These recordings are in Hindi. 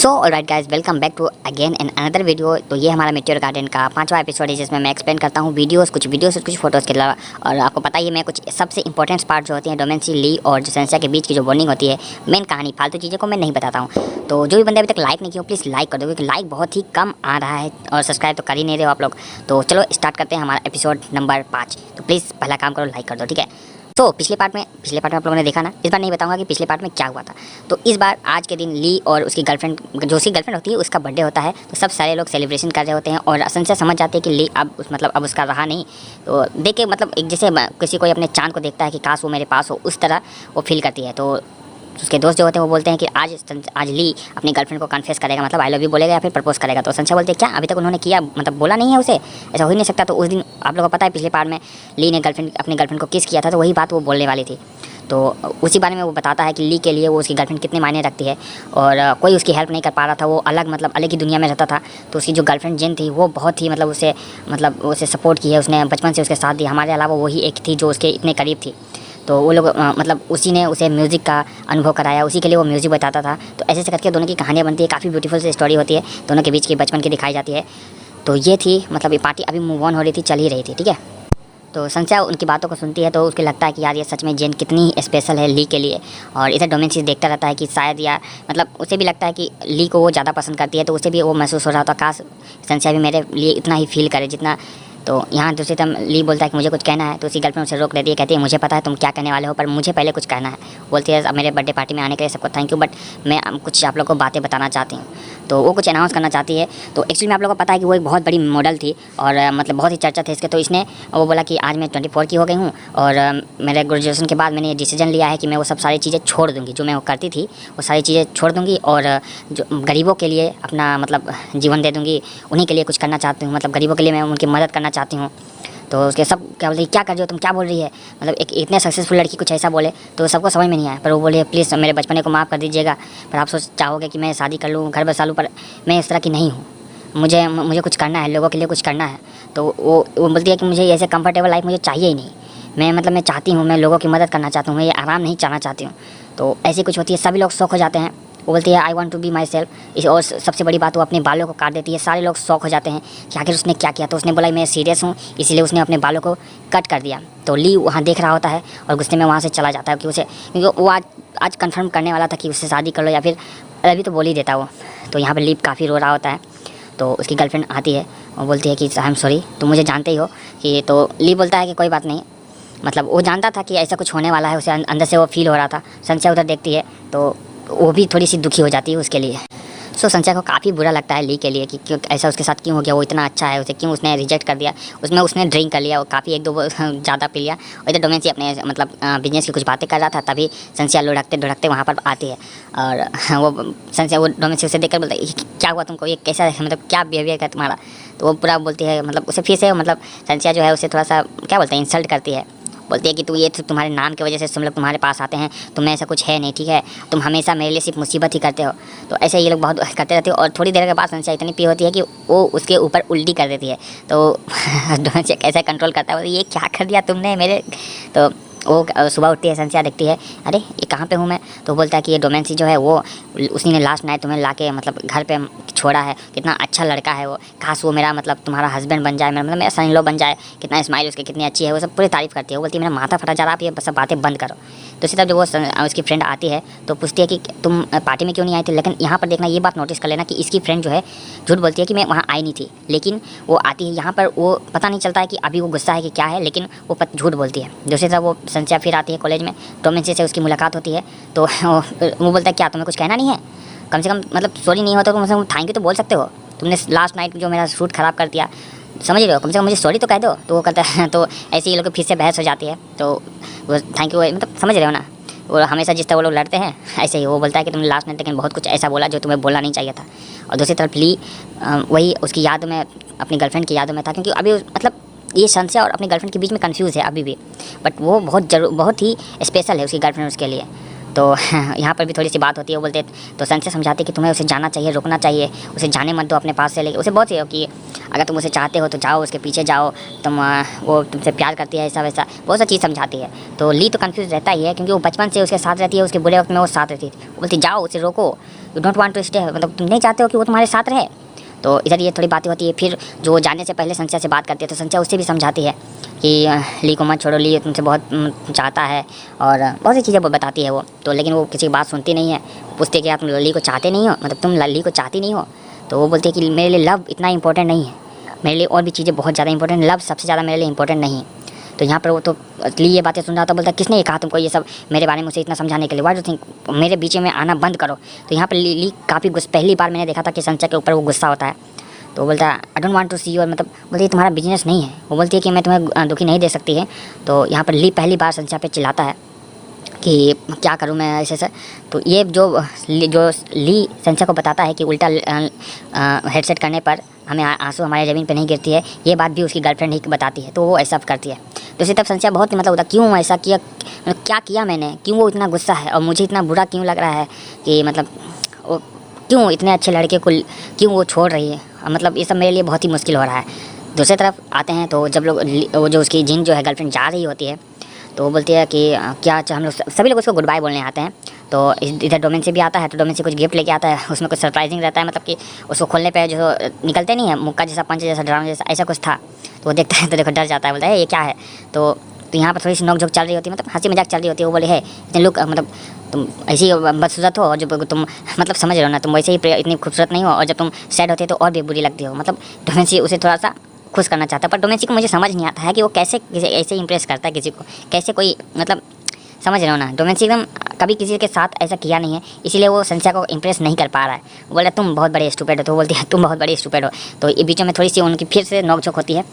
So alright guys, welcome back to again an another video. तो ये हमारा मेट्योर गार्डन का 5वां एपिसोड है, जिसमें मैं एक्सप्लेन करता हूँ कुछ फोटोज़ के अलावा। और आपको पता ही है, मैं कुछ सबसे इंपॉर्टेंट पार्ट जो होती हैं डोमेंसी, ली और जो सेंसिया के बीच की जो बॉन्डिंग होती है, मेन कहानी, फालतू चीज़ों को मैं नहीं बताता हूँ। तो जो भी बंदे अभी तक लाइक नहीं किया प्लीज़ लाइक कर दो, क्योंकि लाइक बहुत ही कम आ रहा है और सब्सक्राइब तो कर ही नहीं रहे हो आप लोग। तो चलो स्टार्ट करते हैं हमारा एपिसोड नंबर 5। तो प्लीज़ पहला काम करो, लाइक कर दो, ठीक है। तो पिछले पार्ट में आप लोगों ने देखा ना, इस बार नहीं बताऊंगा कि पिछले पार्ट में क्या हुआ था। तो इस बार आज के दिन ली और उसकी गर्लफ्रेंड, जो उसकी गर्लफ्रेंड होती है, उसका बर्थडे होता है। तो सब सारे लोग सेलिब्रेशन कर रहे होते हैं और संशय समझ जाते हैं कि ली अब उसका रहा नहीं। तो देख के एक जैसे किसी कोई अपने चांद को देखता है कि काश वो मेरे पास हो, उस तरह वो फील करती है। तो उसके दोस्त जो होते हैं वो बोलते हैं कि आज ली अपनी गर्लफ्रेंड को कन्फेस करेगा, मतलब आई लव यू बोलेगा या फिर प्रपोज करेगा। तो संशय बोलते हैं क्या अभी तक उन्होंने किया, मतलब बोला नहीं है उसे, ऐसा हो ही नहीं सकता। तो उस दिन आप लोगों को पता है पिछले पार्ट में ली ने अपनी गर्लफ्रेंड को किस किया था, तो वही बात वो बोलने वाली थी। तो उसी बारे में वो बताता है कि ली के लिए वो उसकी गर्लफ्रेंड कितने मायने रखती है और कोई उसकी हेल्प नहीं कर पा रहा था। वो अलग ही दुनिया में रहता था। तो उसकी जो गर्लफ्रेंड जिन थी वो बहुत ही उसे सपोर्ट की है, उसने बचपन से उसके साथ दी। हमारे अलावा वही एक थी जो उसके इतने करीब थी। तो वो लोग उसी ने उसे म्यूज़िक का अनुभव कराया, उसी के लिए वो म्यूज़िक बताता था। तो ऐसे करके दोनों की कहानियाँ बनती है, काफ़ी ब्यूटीफुल सी स्टोरी होती है, दोनों के बीच की बचपन की दिखाई जाती है। तो ये थी ये पार्टी अभी मूव ऑन हो रही थी, चल ही रही थी, ठीक है। तो संशय उनकी बातों को सुनती है तो उसको लगता है कि यार ये सच में जेन कितनी स्पेशल है ली के लिए। और इधर डोमेंसी देखता रहता है कि शायद यार उसे भी लगता है कि ली को वो ज़्यादा पसंद करती है। तो उसे भी वो महसूस हो रहा था, काश संशय भी मेरे लिए इतना ही फील करे जितना। तो यहाँ दूसरी तरफ ली बोलता है कि मुझे कुछ कहना है। तो उसकी गर्लफ्रेंड उसे रोक देती है, कहती है मुझे पता है तुम क्या कहने वाले हो, पर मुझे पहले कुछ कहना है। बोलती है मेरे बर्थडे पार्टी में आने के लिए सबको थैंक यू, बट मैं कुछ आप लोग को बातें बताना चाहती हूँ। तो वो कुछ अनाउंस करना चाहती है। तो एक्चुअली में आप लोगों को पता है कि वो एक बहुत बड़ी मॉडल थी और बहुत ही चर्चा थे इसके। तो इसने वो बोला कि आज मैं 24 की हो गई हूँ और मेरे ग्रेजुएशन के बाद मैंने ये डिसीजन लिया है कि मैं वो सब सारी चीज़ें छोड़ दूँगी, जो मैं वो करती थी वो सारी चीज़ें छोड़ दूँगी और जो गरीबों के लिए अपना जीवन दे दूँगी। उन्हीं के लिए कुछ करना चाहती हूँ, गरीबों के लिए मैं उनकी मदद करना चाहती हूँ। तो उसके सब क्या बोलते क्या कर रही हो तुम, क्या बोल रही है, एक इतने सक्सेसफुल लड़की कुछ ऐसा बोले तो सबको समझ में नहीं आया। पर वो बोले प्लीज़ मेरे बचपने को माफ़ कर दीजिएगा, पर आप चाहोगे कि मैं शादी कर लूँ, घर बसा लूँ, पर मैं इस तरह की नहीं हूँ। मुझे कुछ करना है, लोगों के लिए कुछ करना है। तो वो बोलती है कि मुझे ऐसे कंफर्टेबल लाइफ मुझे चाहिए ही नहीं। मैं चाहती हूँ, मैं लोगों की मदद करना चाहती हूँ, मैं ये आराम नहीं चाहना चाहती हूँ। तो ऐसी कुछ होती है, सभी लोग शौक हो जाते हैं। वो बोलती है I want to be myself. और सबसे बड़ी बात वो अपने बालों को काट देती है। सारे लोग शौक हो जाते हैं कि आखिर उसने क्या किया। तो उसने बोला मैं सीरियस हूँ, इसीलिए उसने अपने बालों को कट कर दिया। तो ली वहाँ देख रहा होता है और गुस्से में वहाँ से चला जाता है क्योंकि वो आज कन्फर्म करने वाला था कि उससे शादी कर लो या फिर अभी तो बोल ही देता वो। तो यहाँ पर ली काफ़ी रो रहा होता है। तो उसकी गर्लफ्रेंड आती है और बोलती है कि आई एम सॉरी, तुम मुझे जानते ही हो कि। तो ली बोलता है कि कोई बात नहीं, वो जानता था कि ऐसा कुछ होने वाला है, उसे अंदर से वो फील हो रहा था। संशय उधर देखती है तो वो भी थोड़ी सी दुखी हो जाती है उसके लिए। सो संशय को काफ़ी बुरा लगता है ली के लिए कि क्यों ऐसा उसके साथ क्यों हो गया, वो इतना अच्छा है, उसे क्यों उसने रिजेक्ट कर दिया। उसने ड्रिंक कर लिया, वो काफ़ी एक दो ज़्यादा पी लिया। और इधर डोमेंसी अपने बिजनेस की कुछ बातें कर रहा था, तभी संशय लुढ़कते वहाँ पर आती है। और वो संशय वो डोमेंसी उसे देखकर बोलता है क्या हुआ तुमको, ये कैसा है, क्या बिहेवियर है तुम्हारा। तो वो पूरा बोलती है उसे फिर से संशय जो है उसे थोड़ा सा क्या बोलते हैं इंसल्ट करती है। बोलती है कि ये तुम्हारे नाम की वजह से तुम लोग तुम्हारे पास आते हैं, तुम्हें ऐसा कुछ है नहीं, ठीक है, तुम हमेशा मेरे लिए सिर्फ मुसीबत ही करते हो। तो ऐसे ये लोग बहुत करते रहते हो। और थोड़ी देर के बाद संशय इतनी पी होती है कि वो उसके ऊपर उल्टी कर देती है। तो संशय कैसे कंट्रोल करता है, ये क्या कर दिया तुमने मेरे। तो वो सुबह उठती है, संशय देखती है अरे ये कहाँ पे हूँ मैं। तो बोलता है कि ये डोमेंसी जो है वो उसी ने लास्ट नाइट तुम्हें लाके घर पे छोड़ा है, कितना अच्छा लड़का है वो, खास वो मेरा तुम्हारा हस्बैंड बन जाए, मेरा सन इन लॉ बन जाए, कितना स्माइल उसकी कितनी अच्छी है, वो सब पूरी तारीफ़ करती है। वो बोलती है मेरा माथा फटा जा रहा, आप ये सब बातें बंद करो। तो इसी तरह जब वो उसकी फ्रेंड आती है तो पूछती है कि तुम पार्टी में क्यों नहीं आई थी। लेकिन यहाँ पर देखना, ये बात नोटिस कर लेना कि इसकी फ्रेंड जो है झूठ बोलती है कि मैं वहाँ आई नहीं थी, लेकिन वो आती है यहाँ पर। वो पता नहीं चलता है कि अभी वो गुस्सा है कि क्या है, लेकिन वो झूठ बोलती है। दूसरी तरफ वो संशय फिर आती है कॉलेज में, डोमेंसी से उसकी मुलाकात होती है। तो वो बोलता है क्या तुम्हें कुछ कहना नहीं है, कम से कम सॉरी नहीं होता तो तुम थैंक यू तो बोल सकते हो, तुमने लास्ट नाइट जो मेरा शूट ख़राब कर दिया, समझ रहे हो, कम से कम मुझे सॉरी तो कह दो। तो वो कहता है तो ऐसे ही लोग फिर से बहस हो जाती है। तो वो थैंक यू समझ रहे हो ना, वो हमेशा जिस तरह वो लोग लड़ते हैं ऐसे ही वो बोलता है कि तुमने लास्ट नाइट लेकिन बहुत कुछ ऐसा बोला जो तुम्हें बोलना नहीं चाहिए था। और दूसरी तरफ ली वही उसकी याद में, अपनी गर्लफ्रेंड की यादों में था, क्योंकि अभी ये संशय और अपनी गर्लफ्रेंड के बीच में कंफ्यूज है अभी भी। बट वो बहुत ही स्पेशल है उसकी गर्लफ्रेंड उसके लिए। तो यहाँ पर भी थोड़ी सी बात होती है। वो बोलते तो संजय समझाते कि तुम्हें उसे जाना चाहिए, रुकना चाहिए, उसे जाने मत दो अपने पास से। लेकिन उसे बहुत ही कि अगर तुम उसे चाहते हो तो जाओ, उसके पीछे जाओ, वो तुमसे प्यार करती है, ऐसा वैसा बहुत सा चीज़ समझाती है। तो ली तो कंफ्यूज रहता ही है, क्योंकि वो बचपन से उसके साथ रहती है, उसके बुरे वक्त में वो साथ रहती है। वो बोलती जाओ, उसे रोको, you don't want to stay, मतलब तुम नहीं चाहते हो कि वो तुम्हारे साथ रहे। तो इधर ये थोड़ी बातें होती है। फिर जो जाने से पहले संजय से बात करती है, तो संजय उससे भी समझाती है कि ली को मत छोड़ो, ली तुमसे बहुत चाहता है, और बहुत सी चीज़ें वो बताती है वो। तो लेकिन वो किसी की बात सुनती नहीं है। पूछते कि आप तुम ली को चाहते नहीं हो, मतलब तुम ली को चाहती नहीं हो। तो वो बोलती है कि मेरे लिए लव इतना इंपॉर्टेंट नहीं है, मेरे लिए और भी चीज़ें बहुत ज़्यादा इंपॉर्टेंट, लव सबसे ज़्यादा मेरे लिए इंपॉर्टेंट नहीं है। तो यहाँ पर वो तो ली ये बातें सुन रहा था, बोलता है किसने ये कहा तुमको ये सब मेरे बारे में उसे इतना समझाने के लिए, व्हाट डू थिंक, मेरे बीच में आना बंद करो। तो यहाँ पर ली काफ़ी पहली बार मैंने देखा था कि संजय के ऊपर वो गुस्सा होता है। तो वो बोलता है I don't want to see you, मतलब बोलती है तुम्हारा बिजनेस नहीं है। वो बोलती है कि मैं तुम्हें दुखी नहीं दे सकती है। तो यहाँ पर ली पहली बार संजय पे चिल्लाता है कि क्या करूँ मैं ऐसे से। तो ये जो ली संजय को बताता है कि उल्टा हेडसेट करने पर हमें आंसू हमारे ज़मीन पे नहीं गिरती है, ये बात भी उसकी गर्लफ्रेंड ही बताती है। तो वो ऐसा करती है। तो इसी तरफ संजय बहुत मतलब होता क्यों ऐसा किया, मतलब क्या किया मैंने, क्यों वो इतना गुस्सा है और मुझे इतना बुरा क्यों लग रहा है कि मतलब वो क्यों इतने अच्छे लड़के को क्यों वो छोड़ रही है, मतलब ये सब मेरे लिए बहुत ही मुश्किल हो रहा है। दूसरी तरफ आते हैं तो जब लोग वो जो उसकी जिन जो है गर्लफ्रेंड जा रही होती है, तो वो बोलती है कि क्या हम लोग सभी लोग उसको गुड बाय बोलने आते हैं। तो इधर डोमेन से भी आता है, तो डोमेन से कुछ गिफ्ट लेके आता है, उसमें कुछ सरप्राइजिंग रहता है, मतलब कि उसको खोलने पे जो निकलते नहीं है मुक्का जैसा, पंच जैसा, ड्रामा जैसा, ऐसा कुछ था। तो वो देखता है तो देखो डर जाता है, बोलता है ये क्या है। तो यहाँ पर थोड़ी सी नोक झोंक चल रही होती है, मतलब हंसी मजाक चल रही होती है। वो बोले है इतने लोग, मतलब तुम ऐसी बदसूरत हो, और जब तुम मतलब समझ रहे हो ना, तुम वैसे ही इतनी खूबसूरत नहीं हो, और जब तुम सैड होती है तो और भी बुरी लगती हो। मतलब डोमेन उसे थोड़ा सा खुश करना चाहता है, पर डोमेन को मुझे समझ नहीं आता है कि वो कैसे ऐसे इंप्रेस करता है किसी को, कैसे कोई मतलब समझ रहे हो ना। डोमेन एकदम कभी किसी के साथ ऐसा किया नहीं है, इसीलिए वो संजय को इंप्रेस नहीं कर पा रहा है। वो बोल रहा है तुम बहुत बड़े स्टूपिड हो, तो वो बोलती है तुम बहुत बड़े स्टूपिड हो। तो ये बीचों में थोड़ी सी उनकी फिर से नोकझोंक होती है।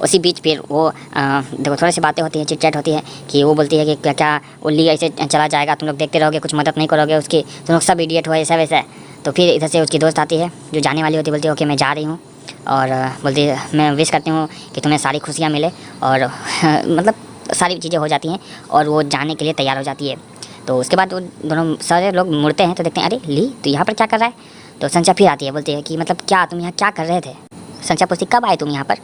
उसी बीच फिर वो देखो थोड़ी सी बातें होती हैं, चिट चैट होती है कि वो बोलती है कि क्या क्या उल्ली ऐसे चला जाएगा, तुम लोग देखते रहोगे, कुछ मदद नहीं करोगे उसकी, तुम लोग सब इडियट हो, ऐसा वैसा। तो फिर इधर से उसकी दोस्त आती है जो जाने वाली होती है, बोलती है ओके मैं जा रही हूँ, और बोलती है मैं विश करती हूँ कि तुम्हें सारी खुशियाँ मिले, और मतलब सारी चीज़ें हो जाती हैं और वो जाने के लिए तैयार हो जाती है। तो उसके बाद वो दोनों सारे लोग मुड़ते हैं तो देखते हैं अरे ली तो यहाँ पर क्या कर रहा है। तो संजय फिर आती है, बोलती है कि मतलब क्या तुम यहाँ क्या कर रहे थे। संजय पूछती कब आए तुम यहाँ पर,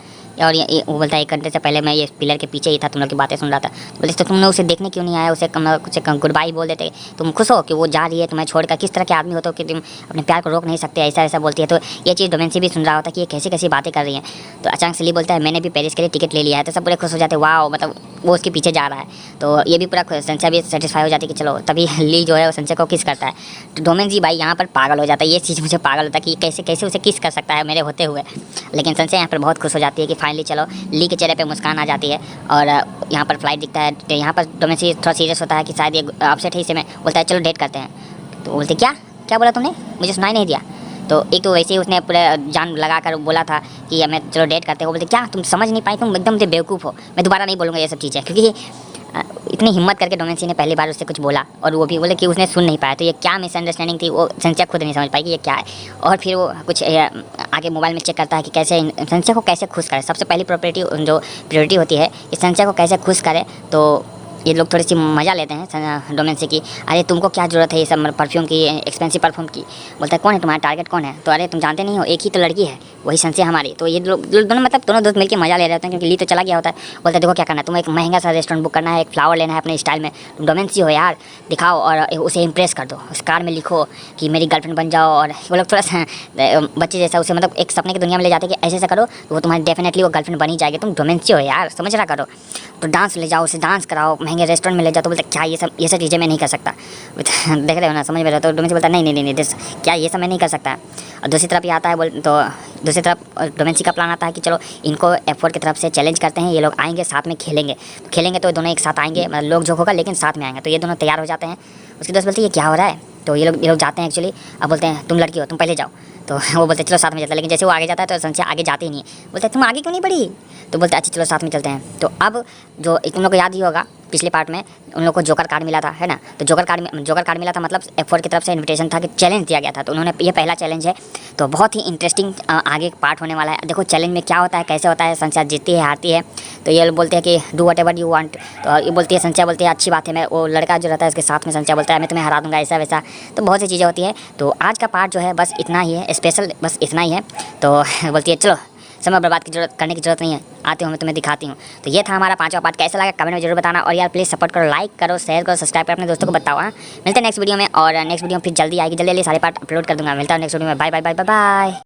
और ये वो बोलता है 1 घंटे से पहले मैं ये पिलर के पीछे ही था, तुम लोग की बातें सुन रहा था। बोले तो तुमने उसे देखने क्यों नहीं आया, उसे कुछ गुड बाय बोल देते, तुम खुश हो कि वो जा रही है तुम्हें छोड़कर, किस तरह के आदमी हो तो कि तुम अपने प्यार को रोक नहीं सकते, ऐसा ऐसा बोलती है। तो ये चीज़ डोमेन से भी सुन रहा होता है कि ये कैसी कैसी बातें कर रही हैं। तो अचानक से ली बोलता है मैंने भी पेरिस के लिए टिकट ले लिया है। तो सब पूरे खुश हो जाते हैं, वाह मतलब वो उसके पीछे जा रहा है। तो ये भी पूरा संजय भी सेटिस्फाई हो जाती है कि चलो, तभी ली जो है वो संजय को किस करता है। तो डोमेन जी भाई यहाँ पर पागल हो जाता है, ये चीज़ मुझे पागल होता है कि कैसे कैसे उसे किस कर सकता है मेरे होते हुए। लेकिन संजय यहाँ पर बहुत खुश हो जाती है कि फाइनली चलो, ली के चेहरे पे मुस्कान आ जाती है। और यहाँ पर फ्लाइट दिखता है, तो यहाँ पर डोमेन से थोड़ा सीरियस होता है कि शायद ये अपसेट है, इसे मैं बोलता है चलो डेट करते हैं। तो बोलते क्या क्या बोला तुमने, मुझे सुनाई नहीं दिया। तो एक तो वैसे ही उसने पूरे जान लगा कर बोला था कि मैं चलो डेट करते हो। बोलते क्या तुम समझ नहीं पाई, तुम एकदम से बेवकूफ़ हो। मैं दोबारा नहीं बोलूँगा ये सब चीज़ें, क्योंकि इतनी हिम्मत करके डोमेन ने पहली बार उससे कुछ बोला और वो भी बोले कि उसने सुन नहीं पाया। तो ये क्या मिसअंडरस्टैंडिंग थी, वो संजय खुद नहीं समझ पाई कि ये क्या है। और फिर वो कुछ आगे मोबाइल में चेक करता है कि कैसे संजय को कैसे खुश करे। सबसे पहली प्रायोरिटी होती है कि संजय को कैसे खुश करे। तो ये लोग थोड़ी सी मज़ा लेते हैं डोमेन से कि अरे तुमको क्या ज़रूरत है ये सब परफ्यूम की, एक्सपेंसिव परफ्यूम की। बोलता है कौन है तुम्हारा टारगेट कौन है। तो अरे तुम जानते नहीं हो, एक ही तो लड़की है, वही संजय हमारी। तो ये लोग दोनों मतलब दोनों दोस्त मिलकर मज़ा ले रहे होते हैं, क्योंकि ली तो चला गया होता है। बोलता है देखो क्या करना है, तुम्हें एक महंगा सा रेस्टोरेंट बुक करना है, एक फ्लावर लेना है अपने स्टाइल में, तुम डोमेन सी हो यार, दिखाओ और उसे इंप्रेस कर दो। उस कार में लिखो कि मेरी गर्लफ्रेंड बन जाओ। और वो लोग थोड़ा सा बच्चे जैसा उसे मतलब एक सपने की दुनिया में ले जाते हैं कि ऐसे ऐसा करो तो वो तुम्हारी डेफिनेटली वो गर्लफ्रेंड बनी जाएगी, तुम डोमेन सी हो यार, समझ रहा करो। तो डांस ले जाओ, उसे डांस कराओ, महंगे रेस्टोरेंट में ले जाओ। तो बोलते क्या ये सब चीज़ें मैं नहीं कर सकता। देख रहे हो ना, समझ में रहे हो। तो डोमेन से बोलता नहीं क्या ये सब मैं नहीं कर सकता। और दूसरी तरफ ये आता है तो दूसरी तरफ डोमेंसी का प्लान आता है कि चलो इनको F4 की तरफ से चैलेंज करते हैं, ये लोग आएंगे साथ में खेलेंगे तो दोनों एक साथ आएंगे, मतलब लोग जो होगा लेकिन साथ में आएंगे। तो ये दोनों तैयार हो जाते हैं। उसकी दोस्त बोलती है ये क्या हो रहा है। तो ये लोग जाते हैं एक्चुअली। अब बोलते हैं तुम लड़की हो, तुम पहले जाओ। तो वो बोलते चलो साथ में चलते हैं। लेकिन जैसे वो आगे जाता है तो संजय आगे जाते ही नहीं है। बोलते तुम आगे क्यों नहीं बढ़ी। तो बोलते अच्छा चलो साथ में चलते हैं। तो अब जो तुम लोग को याद ही होगा पिछले पार्ट में उन लोग को जोकर कार्ड मिला था, है ना। तो जोकर कार्ड मिला था, मतलब F4 की तरफ से इन्विटेशन था कि चैलेंज दिया गया था। तो उन्होंने, ये पहला चैलेंज है, तो बहुत ही इंटरेस्टिंग आगे पार्ट होने वाला है। देखो चैलेंज में क्या होता है, कैसे होता है, संस्या जीतती है, हारती है। तो ये बोलते हैं कि do what ever you want. तो ये बोलती है, संस्या बोलती है अच्छी बात है, मैं, वो लड़का जो रहता है इसके साथ में, संस्या बोलता है मैं तुम्हें हरा दूंगा, ऐसा वैसा। तो बहुत सी चीज़ें होती है। तो आज का पार्ट जो है बस इतना ही है, स्पेशल बस इतना ही है। तो बोलती है चलो समय बर्बाद करने की जरूरत नहीं है, आते हो मैं तुम्हें दिखाती हूँ। तो ये था हमारा 5वां पार्ट। कैसा लगा कमेंट में जरूर बताना, और यार प्लीज़ सपोर्ट करो, लाइक करो, शेयर करो, सब्सक्राइब करो, अपने दोस्तों को बताओ। हाँ, मिलते हैं नेक्स्ट वीडियो में, और नेक्स्ट वीडियो में फिर जल्दी आएगी, जल्दी सारे पार्ट अपलोड कर दूँगा। मिलता हूँ नेक्स्ट वीडियो में। Bye bye bye bye bye.